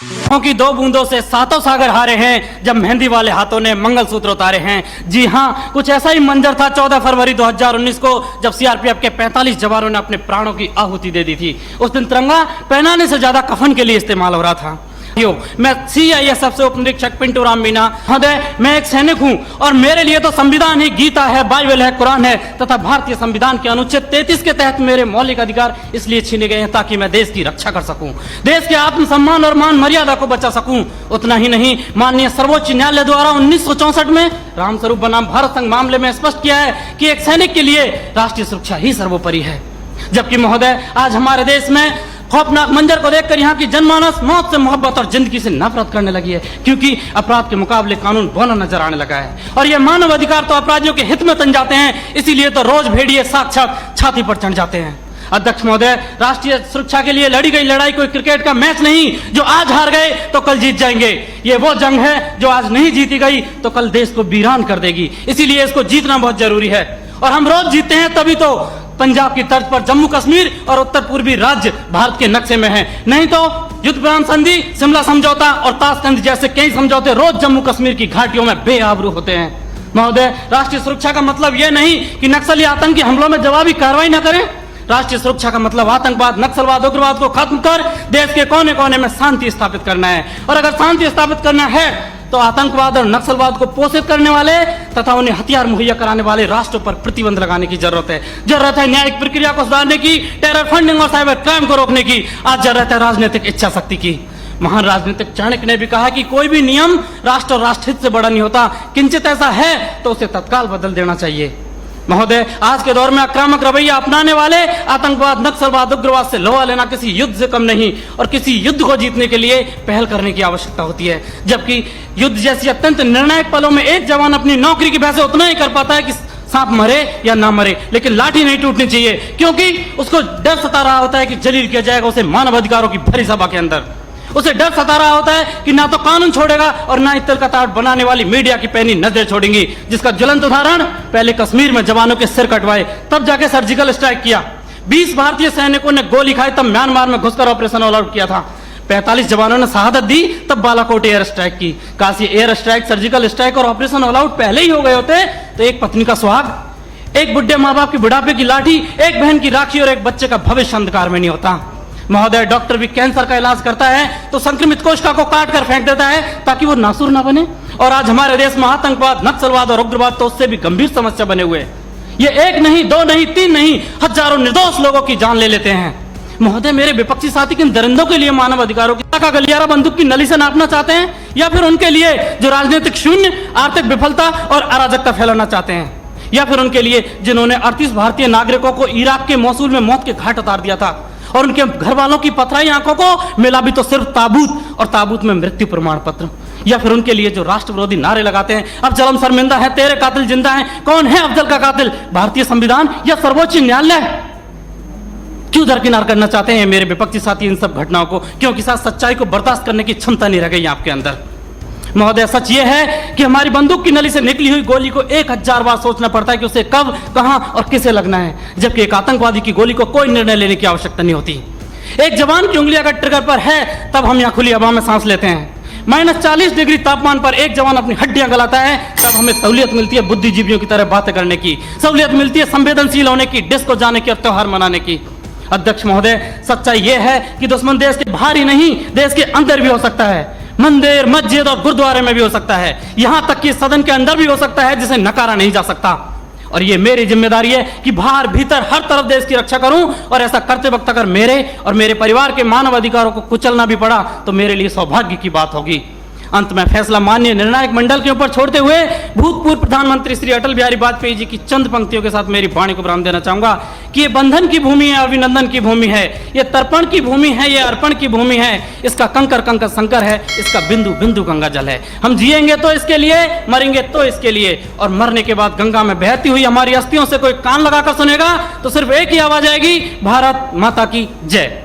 की 2 बूंदों से 7 सागर हारे हैं जब मेहंदी वाले हाथों ने मंगलसूत्र उतारे हैं। जी हाँ, कुछ ऐसा ही मंजर था 14 फरवरी 2019 को जब सीआरपीएफ के 45 जवानों ने अपने प्राणों की आहुति दे दी थी। उस दिन तिरंगा पहनाने से ज्यादा कफन के लिए इस्तेमाल हो रहा था। मैं सीआईएसएफ से उप निरीक्षक पिंटू राम मीना महोदय, मैं एक सैनिक हूं और मेरे लिए तो संविधान ही गीता है, बाइबल है, कुरान है तथा भारतीय संविधान के अनुच्छेद 33 के तहत मेरे मौलिक अधिकार इसलिए छीने गए हैं ताकि मैं देश की रक्षा कर सकूं, देश के आत्मसम्मान और मान मर्यादा को बचा सकूं। उतना ही नहीं, माननीय सर्वोच्च न्यायालय द्वारा 1964 में रामस्वरूप बनाम भारत संघ मामले में स्पष्ट किया है कि एक सैनिक के लिए राष्ट्रीय सुरक्षा ही सर्वोपरि है। जबकि महोदय, आज हमारे देश में खौफनाक मंजर को देखकर यहाँ की जनमानस मौत से मोहब्बत और जिंदगी से नफरत करने लगी है, क्योंकि अपराध के मुकाबले कानून बौना नजर आने लगा है और ये मानव अधिकार तो अपराधियों के हित में तन जाते हैं, इसीलिए तो रोज भेड़िए साक्षात छाती पर चढ़ जाते हैं। अध्यक्ष महोदय, राष्ट्रीय सुरक्षा के लिए लड़ी गई लड़ाई कोई क्रिकेट का मैच नहीं जो आज हार गए तो कल जीत जाएंगे। ये वो जंग है जो आज नहीं जीती गई तो कल देश को वीरान कर देगी, इसीलिए इसको जीतना बहुत जरूरी है। और हम रोज जीतते हैं तभी तो पंजाब की तर्ज पर जम्मू कश्मीर और उत्तर पूर्वी राज्य भारत के नक्शे में हैं, नहीं तो युद्ध विराम संधि, शिमला समझौता और ताशकंद जैसे कई समझौते रोज जम्मू कश्मीर की घाटियों में बेआबरू होते हैं। महोदय, राष्ट्रीय सुरक्षा का मतलब यह नहीं कि नक्सली आतंकी हमलों में जवाबी कार्रवाई न करें। राष्ट्रीय सुरक्षा का मतलब आतंकवाद, नक्सलवाद, उग्रवाद को खत्म कर देश के कोने कोने में शांति स्थापित करना है। और अगर शांति स्थापित करना है तो आतंकवाद और नक्सलवाद को पोषित करने वाले तथा उन्हें हथियार मुहैया कराने वाले राष्ट्रों पर प्रतिबंध लगाने की जरूरत है। जरूरत है न्यायिक प्रक्रिया को सुधारने की, टेरर फंडिंग और साइबर क्राइम को रोकने की। आज जरूरत है राजनीतिक इच्छा शक्ति की। महान राजनीतिक चाणक्य ने भी कहा कि कोई भी नियम राष्ट्र और राष्ट्रहित से बड़ा नहीं होता, किंचित ऐसा है तो उसे तत्काल बदल देना चाहिए। महोदय, आज के दौर में आक्रामक रवैया अपनाने वाले आतंकवाद, नक्सलवाद, उग्रवाद से लोहा लेना किसी युद्ध से कम नहीं और किसी युद्ध को जीतने के लिए पहल करने की आवश्यकता होती है। जबकि युद्ध जैसी अत्यंत निर्णायक पलों में एक जवान अपनी नौकरी की वजह से उतना ही कर पाता है कि सांप मरे या ना मरे, लेकिन लाठी नहीं टूटनी चाहिए, क्योंकि उसको डर सता रहा होता है कि जलील किया जाएगा उसे मानव अधिकारों की भरी सभा के अंदर। उसे डर सता रहा होता है कि ना तो कानून छोड़ेगा और ना इत्तर का ताड़ बनाने वाली मीडिया की पैनी नजरें छोड़ेंगी, जिसका ज्वलंत उदाहरण पहले कश्मीर में जवानों के सिर कटवाए तब जाके सर्जिकल स्ट्राइक किया। 20 भारतीय सैनिकों ने गोली खाई तब म्यांमार में घुसकर ऑपरेशन ऑल आउट किया था। 45 जवानों ने शहादत दी तब बालाकोट एयर स्ट्राइक की। काश ये एयर स्ट्राइक, सर्जिकल स्ट्राइक और ऑपरेशन ऑल आउट पहले ही हो गए होते तो एक पत्नी का सुहाग, एक बुढ़े माँ बाप की बुढ़ापे की लाठी, एक बहन की राखी और एक बच्चे का भविष्य अंधकार में नहीं होता। महोदय, डॉक्टर भी कैंसर का इलाज करता है तो संक्रमित कोशिका को काट कर फेंक देता है ताकि वो नासूर ना बने, और आज हमारे देश में आतंकवाद, नक्सलवाद और उग्रवाद तो उससे भी गंभीर समस्या बने हुए। ये 1 नहीं, 2 नहीं, 3 नहीं, हजारों निर्दोष लोगों की जान ले लेते हैं। महोदय, मेरे विपक्षी साथी किन दरिंदों के लिए मानव अधिकारों का गलियारा बंदूक की नली से नापना चाहते हैं, या फिर उनके लिए जो राजनीतिक शून्य, आर्थिक विफलता और अराजकता फैलाना चाहते हैं, या फिर उनके लिए जिन्होंने 38 भारतीय नागरिकों को इराक के मोसुल में मौत के घाट उतार दिया था और उनके घर वालों की पथराई आंखों को मिला भी तो सिर्फ ताबूत और ताबूत में मृत्यु प्रमाण पत्र, या फिर उनके लिए जो राष्ट्र विरोधी नारे लगाते हैं, अब जलम शर्मिंदा है, तेरे कातिल जिंदा है, कौन है अफजल का कातिल, भारतीय संविधान या सर्वोच्च न्यायालय? क्यों दरकिनार करना चाहते हैं मेरे विपक्षी साथी इन सब घटनाओं को? क्योंकि साथ सच्चाई को बर्दाश्त करने की क्षमता नहीं रह गई आपके अंदर। महोदय, सच ये है कि हमारी बंदूक की नली से निकली हुई गोली को 1000 बार सोचना पड़ता है कि उसे कब, कहां और किसे लगना है, जबकि एक आतंकवादी की गोली को कोई निर्णय लेने की आवश्यकता नहीं होती। एक जवान की उंगली अगर ट्रिगर पर है तब हम यहाँ खुली हवा में सांस लेते हैं। -40 डिग्री तापमान पर एक जवान अपनी हड्डियां गलाता है तब हमें सहूलियत मिलती है बुद्धिजीवियों की तरह बातें करने की, सहूलियत मिलती है संवेदनशील होने की, डिस्को जाने की और त्योहार मनाने की। अध्यक्ष महोदय, सच्चाई यह है कि दुश्मन देश के बाहर ही नहीं, देश के अंदर भी हो सकता है। मंदिर, मस्जिद और गुरुद्वारे में भी हो सकता है, यहां तक कि सदन के अंदर भी हो सकता है, जिसे नकारा नहीं जा सकता। और ये मेरी जिम्मेदारी है कि बाहर भीतर हर तरफ देश की रक्षा करूं, और ऐसा करते वक्त अगर मेरे और मेरे परिवार के मानव अधिकारों को कुचलना भी पड़ा तो मेरे लिए सौभाग्य की बात होगी। अंत में फैसला माननीय निर्णायक मंडल के ऊपर छोड़ते हुए भूतपूर्व प्रधानमंत्री श्री अटल बिहारी वाजपेयी जी की चंद पंक्तियों के साथ मेरी वाणी को विराम देना चाहूंगा कि ये बंधन की भूमि है, अभिनंदन की भूमि है, ये तर्पण की भूमि है, ये अर्पण की भूमि है, इसका कंकर कंकर शंकर है, इसका बिंदु बिंदु गंगा जल है। हम जिएंगे तो इसके लिए, मरेंगे तो इसके लिए, और मरने के बाद गंगा में बहती हुई हमारी अस्थियों से कोई कान लगाकर सुनेगा तो सिर्फ एक ही आवाज आएगी, भारत माता की जय।